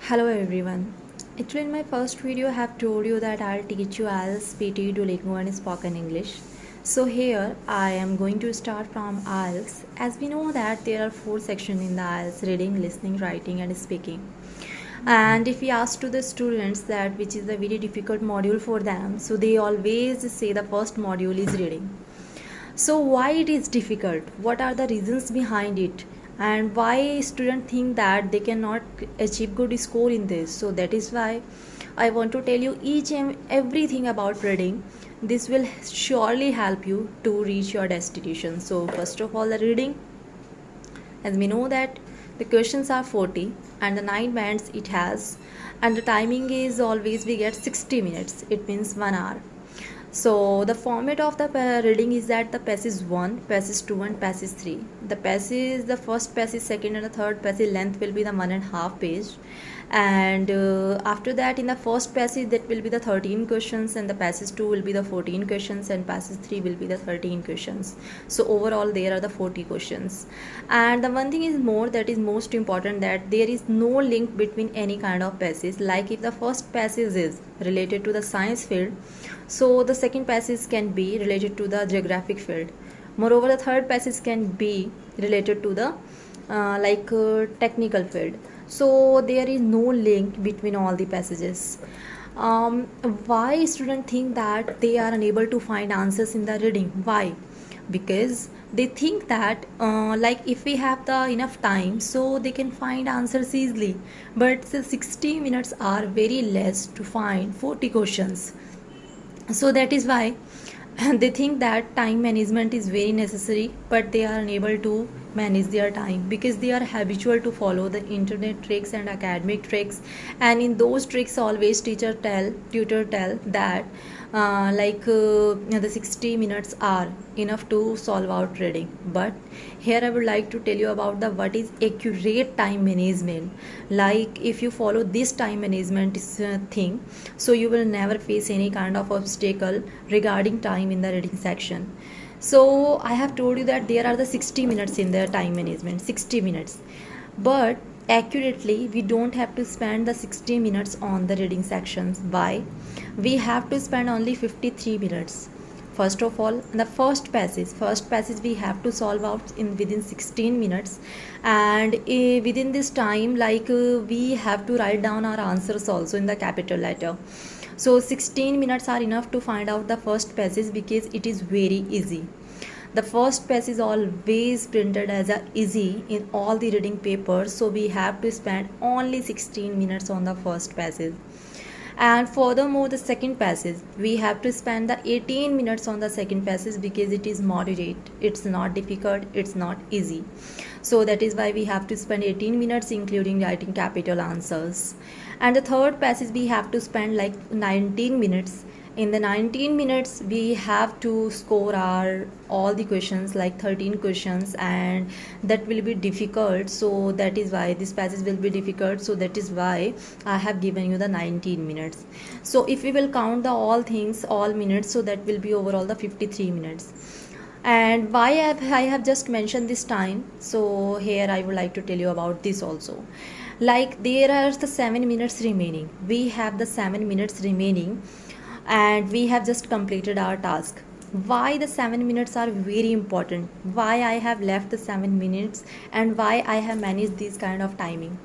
Hello everyone. Actually in my first video I have told you that I'll teach you IELTS, PT, Duolingo and spoken English. So here I am going to start from IELTS. As we know that there are 4 sections in the IELTS: reading, listening, writing and speaking. And if we ask to the students that which is the very difficult module for them, so they always say the first module is reading. So why it is difficult? What are the reasons behind it? And why students think that they cannot achieve good score in this? So that is why I want to tell you each and everything about reading. This will surely help you to reach your destination. So first of all, the reading. As we know that the questions are 40 and the 9 bands it has, and the timing is always we get 60 minutes. It means 1 hour. So the format of the reading is that the passage 1, passage 2 and passage 3. The first passage, second and the third passage length will be the 1.5 page, and after that in the first passage that will be the 13 questions, and the passage 2 will be the 14 questions, and passage 3 will be the 13 questions. So overall there are the 40 questions. And the one thing is more that is most important, that there is no link between any kind of passage. Like if the first passage is related to the science field, so the second passage can be related to the geographic field. Moreover, the third passage can be related to the technical field. So there is no link between all the passages. Why students think that they are unable to find answers in the reading? Why? Because they think that if we have the enough time, so they can find answers easily, but the 60 minutes are very less to find 40 questions. So that is why they think that time management is very necessary, but they are unable to manage their time because they are habitual to follow the internet tricks and academic tricks. And in those tricks always tutor tell that the 60 minutes are enough to solve out reading. But here I would like to tell you about the what is accurate time management. Like if you follow this time management thing, so you will never face any kind of obstacle regarding time in the reading section. So I have told you that there are the 60 minutes in the time management, 60 minutes, but accurately we don't have to spend the 60 minutes on the reading sections. Why? We have to spend only 53 minutes. First of all, the first passage we have to solve out within 16 minutes, and within this time we have to write down our answers also in the capital letter. So 16 minutes are enough to find out the first passage because it is very easy. The first passage is always printed as a easy in all the reading papers, so we have to spend only 16 minutes on the first passage. And furthermore, the second passage we have to spend the 18 minutes on the second passage because it is moderate, it's not difficult, it's not easy. So that is why we have to spend 18 minutes including writing capital answers. And the third passage we have to spend 19 minutes. In the 19 minutes we have to score our all the questions, like 13 questions, and that will be difficult. So that is why this passage will be difficult. So that is why I have given you the 19 minutes. So if we will count the all things, all minutes, so that will be overall the 53 minutes. And why I have just mentioned this time, so here I would like to tell you about this also. Like there are the 7 minutes remaining. We have the 7 minutes remaining and we have just completed our task. Why the 7 minutes are very important? Why I have left the 7 minutes and why I have managed this kind of timing?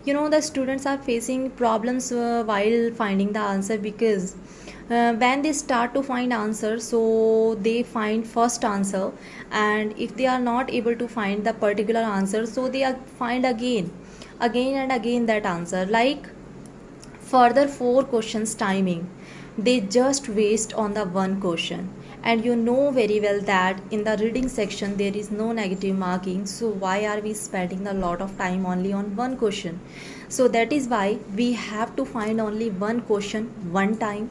You know, the students are facing problems while finding the answer because when they start to find answer, so they find first answer, and if they are not able to find the particular answer, so they are find again and again that answer. Like further 4 questions timing, they just waste on the one question. And you know very well that in the reading section there is no negative marking, so why are we spending a lot of time only on one question? So that is why we have to find only one question one time.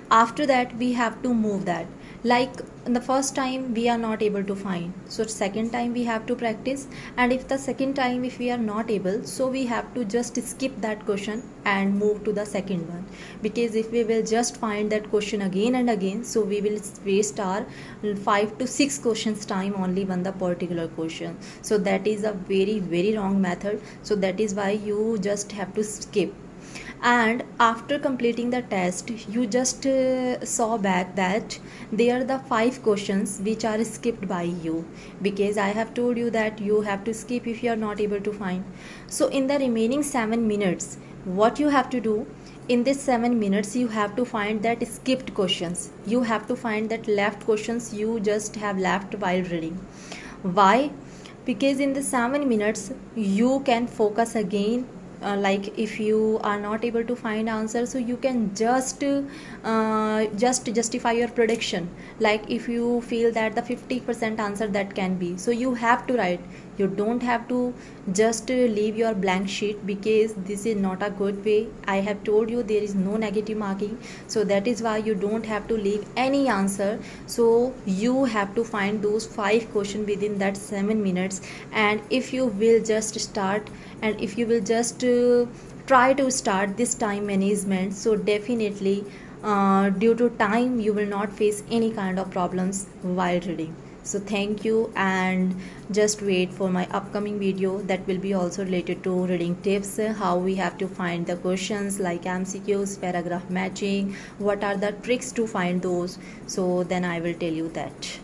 After that we have to move that. Like the first time we are not able to find, so second time we have to practice. And if the second time if we are not able, so we have to just skip that question and move to the second one, because if we will just find that question again and again, so we will waste our 5 to 6 questions time only on the particular question. So that is a very very wrong method. So that is why you just have to skip. And after completing the test, you just saw back that there are the 5 questions which are skipped by you, because I have told you that you have to skip if you are not able to find. So in the remaining 7 minutes, what you have to do, in this 7 minutes you have to find that skipped questions, you have to find that left questions you just have left while reading. Why? Because in the 7 minutes you can focus again. Like if you are not able to find answer, so you can just justify your prediction. Like if you feel that the 50% answer that can be, so you have to write. You don't have to just leave your blank sheet, because this is not a good way. I have told you there is no negative marking, so that is why you don't have to leave any answer. So you have to find those 5 questions within that 7 minutes. And if you will just start, and if you will just try to start this time management, so definitely due to time you will not face any kind of problems while reading. So thank you, and just wait for my upcoming video that will be also related to reading tips, how we have to find the questions like MCQs, paragraph matching, what are the tricks to find those. So then I will tell you that.